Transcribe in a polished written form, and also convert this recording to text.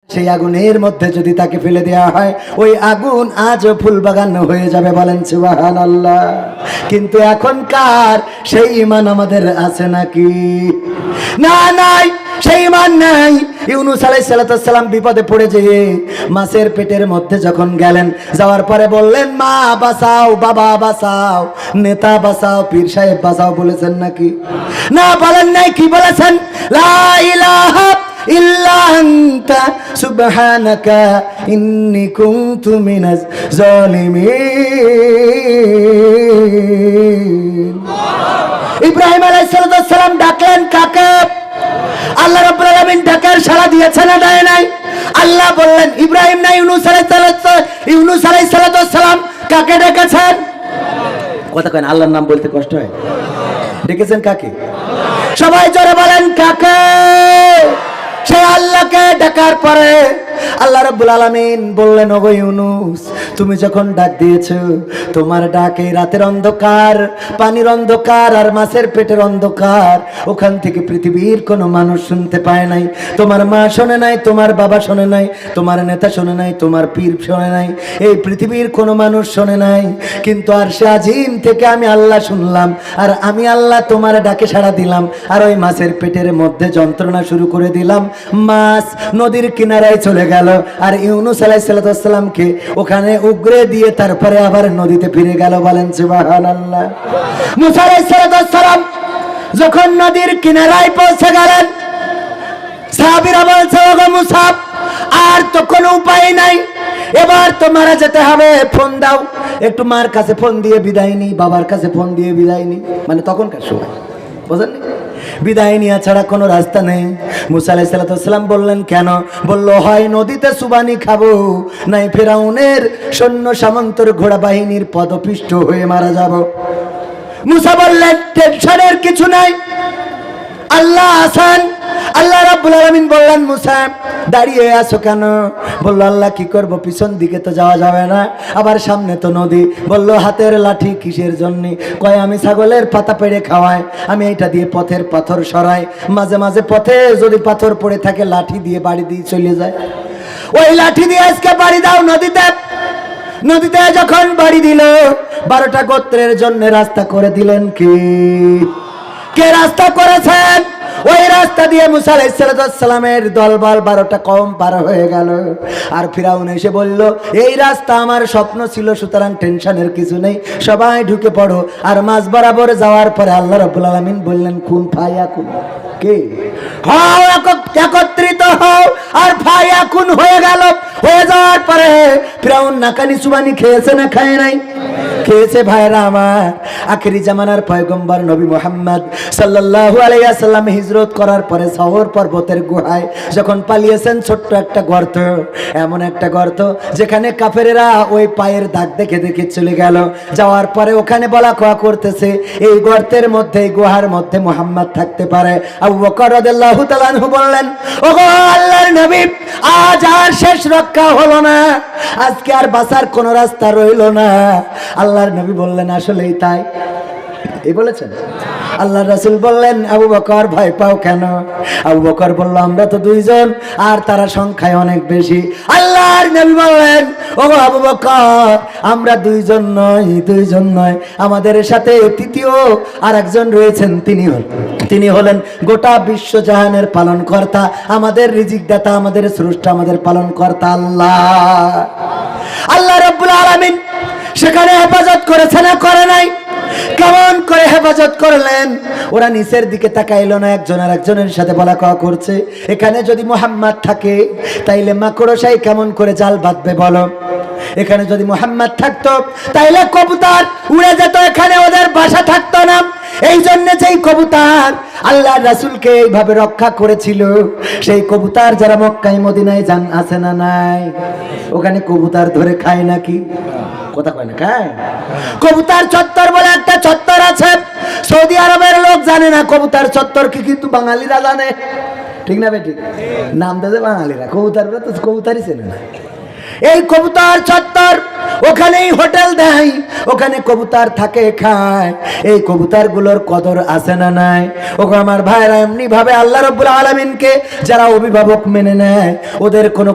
সেই আগুনের মধ্যে যদি তাকে ফেলে দেওয়া হয়, ওই আগুন আজও ফুলবাগান হয়ে যাবে। বলেন সুবহানাল্লাহ। কিন্তু এখনকার সেই ঈমান আমাদের আছে নাকি? না, নাই, সেই ঈমান নাই। ইউনূস আলাইহিস সালাম বিপদে পড়ে যেয়ে মাছের পেটের মধ্যে যখন গেলেন, যাওয়ার পরে বললেন, মা বাঁচাও, বাবা বাঁচাও, নেতা বাঁচাও, পীর সাহেব বাঁচাও, বলেছেন নাকি? না, বলেন নাই। কি বলেছেন? লা ইলাহা ইল্লা আনতা সুবহানাকা ইন্নী কুনতু মিনাজ জালিমিন। ইব্রাহিম আলাইহিস সালাম ডাকলেন কাকে? আল্লাহ রাব্বুল আলামিন ডাকার সাড়া দিয়েছে না দেয় নাই? আল্লাহ বললেন ইব্রাহিম না ইউনূস আলাইহিস সালাম কাকে ডেকেছেন? কথা কয় না, আল্লাহর নাম বলতে কষ্ট হয়। ডেকেছেন কাকে? সবাই জোরে বলেন কাকে? সেই আল্লাহকে ডাকার পরে আল্লাহ রাব্বুল আলামিন বললেন, ওগো ইউনূস, তুমি যখন ডাক দিয়েছো, তোমার ডাকে রাতের অন্ধকার, পানির অন্ধকার আর মাছের পেটের অন্ধকার, ওখান থেকে পৃথিবীর কোনো মানুষ শুনতে পায় নাই। তোমার মা শোনে নাই, তোমার বাবা শোনে নাই, তোমার নেতা শোনে নাই, তোমার পীর শোনে নাই, এই পৃথিবীর কোনো মানুষ শোনে নাই। কিন্তু আরশে আজিম থেকে আমি আল্লাহ শুনলাম, আর আমি আল্লাহ তোমার ডাকে সাড়া দিলাম, আর ওই মাছের পেটের মধ্যে যন্ত্রণা শুরু করে দিলাম। মাছ নদীর কিনারায় চলে গেল, আর ইউনূস আলাইহিস সালামকে ওখানে উগরে দিয়ে তারপরে আবার নদীতে ফিরে গেল। বলেন সুবহানাল্লাহ। মুসা আলাইহিস সালাম যখন নদীর কিনারায় পৌঁছে গেলেন, সাহাবীরা বলছে, ওগো মুসা, আর তো কোনো উপায় নাই, এবার তো মারা যেতে হবে, ফোন দাও। একটু মার কাছে ফোন দিয়ে বিদায় নি, বাবার কাছে ফোন দিয়ে বিদায় নি। মানে তখনকার সময়, বুঝলেন, বিদায় নেওয়া ছাড়া কোনো রাস্তা নেই। মুসা আলাইহিস সালাম বললেন, কেন? বলল, হয় নদীতে সুবানি খাবো, নাই ফেরাউনের সৈন্য সামন্তর ঘোড়া বাহিনীর পদপিষ্ট হয়ে মারা যাব। মুসা বললেন, টেনশনের কিছু নাই, আল্লাহ আসান। আল্লাহ রাব্বুল আলামিন বললেন, মুসা দাঁড়িয়ে আছো কেন? বলল, আল্লাহ কি করব, পিছন দিকে তো যাওয়া যাবে না, আবার সামনে তো নদী। বলল, হাতের লাঠি কিসের জন্য? কয়, আমি ছাগলের পাতা পেড়ে খাওয়াই, আমি এটা দিয়ে পথের পাথর সরাই, মাঝে মাঝে পথে যদি পাথর পড়ে থাকে লাঠি দিয়ে বাড়ি দিয়ে চলে যায়, ওই লাঠি দিয়ে আজকে বাড়ি দাও নদীতে। নদীতে যখন বাড়ি দিল, 12টা গোত্রের জন্য রাস্তা করে দিলেন। কি কে রাস্তা করেছেন? ওই রাস্তা দিয়ে মুসা আলাইহিস সালামের দলবল 12টা কওম পার হয়ে গেল। আর ফিরাউন এসে বলল, এই রাস্তা আমার স্বপ্ন ছিল, সুতরাং টেনশনের কিছু নেই, সবাই ঢুকে পড়ো। আর মাঝ বরাবর যাওয়ার পরে আল্লাহ রাব্বুল আলামিন বললেন, কুন ফায়াকুন, কে হও, একত্রিত হও, আর ফায়াকুন হয়ে গেল। হয়ে যাওয়ার পরে ফিরাউন নাকানি চুবানি খেয়েছে না খায় নাই? খেয়েছে। ভাইরা আমার, আখেরি জামানার পয়গম্বর নবী মুহাম্মদ সাল্লাল্লাহু আলাইহি ওয়াসাল্লাম হিজরত করার পরে সওর পর্বতের গুহায় যখন পালিয়েছেন, ছোট্ট একটা গর্ত, এমন একটা গর্ত যেখানে কাফেরেরা ওই পায়ের দাগ দেখে দেখে চলে গেল। যাওয়ার পরে ওখানে বলা কোয়া করতেছে, এই গর্তের মধ্যে, এই গুহার মধ্যে মুহাম্মদ থাকতে পারে। আবু বকর রাদিয়াল্লাহু তাআলা আনহু বললেন, ওগো আল্লাহর নবী, আজ আর শেষ রক্ষা হলো না, আজকে আর বাঁচার কোনো রাস্তা রইল না। আল্লাহর নবী বললেন, আসলেই তাই। এই বলেছেন। আল্লাহ রাসূল বললেন, আবু বকর ভয় পাও কেন? আবু বকর বলল, আমরা তো দুইজন, আর তারা সংখ্যায় অনেক বেশি। আল্লাহর নবী বললেন, ও আবু বকর, আমরা দুইজন নয়, আমাদের সাথে তৃতীয় আর একজন রয়েছেন, তিনি হলেন গোটা বিশ্ব জাহানের পালন কর্তা, আমাদের রিজিক দাতা, আমাদের স্রষ্টা, আমাদের পালন কর্তা আল্লাহ রাব্বুল আলামিন সেখানে হেফাজত করেছে না করে নাই? কেমন করে হেফাজত করলেন? ওরা নিচের দিকে তাকাইলো না, একজন আর একজনের সাথে বলা কওয়া করছে। এখানে যদি মুহাম্মদ থাকে, তাইলে মাকড়সাই কেমন করে জাল বাঁধবে বলো? এখানে যদি মুহাম্মদ থাকতো, তাইলে কবুতর উড়ে যেত, এখানে ওদের বাসা থাকতো না। এই জন্য যেই কবুতর আল্লাহ রাসূলকে এইভাবে রক্ষা করেছিল, সেই কবুতর যারা মক্কায় মদিনায় যান, আছে না নাই? ওখানে কবুতর ধরে খায় নাকি? কথা কয় না, খায়। কবুতর চত্বর বলে একটা চত্বর আছে, সৌদি আরবের লোক জানে না কবুতর চত্বর কি, কিন্তু বাঙালিরা জানে। ঠিক না বেঠিক? নাম দেবে বাঙালিরা, কবুতররা তো কবুতরই চেনে না। এই কবুতর চত্বর ওখানেই হোটেল দেয়, ওখানে কবুতর থাকে খায়। এই কবুতরগুলোর কদর আছে না নাই? ওগো আমার ভাইরা, এমনি ভাবে আল্লাহ রাব্বুল আলামিনকে যারা অভিভাবক মেনে নেয় ওদের কোনো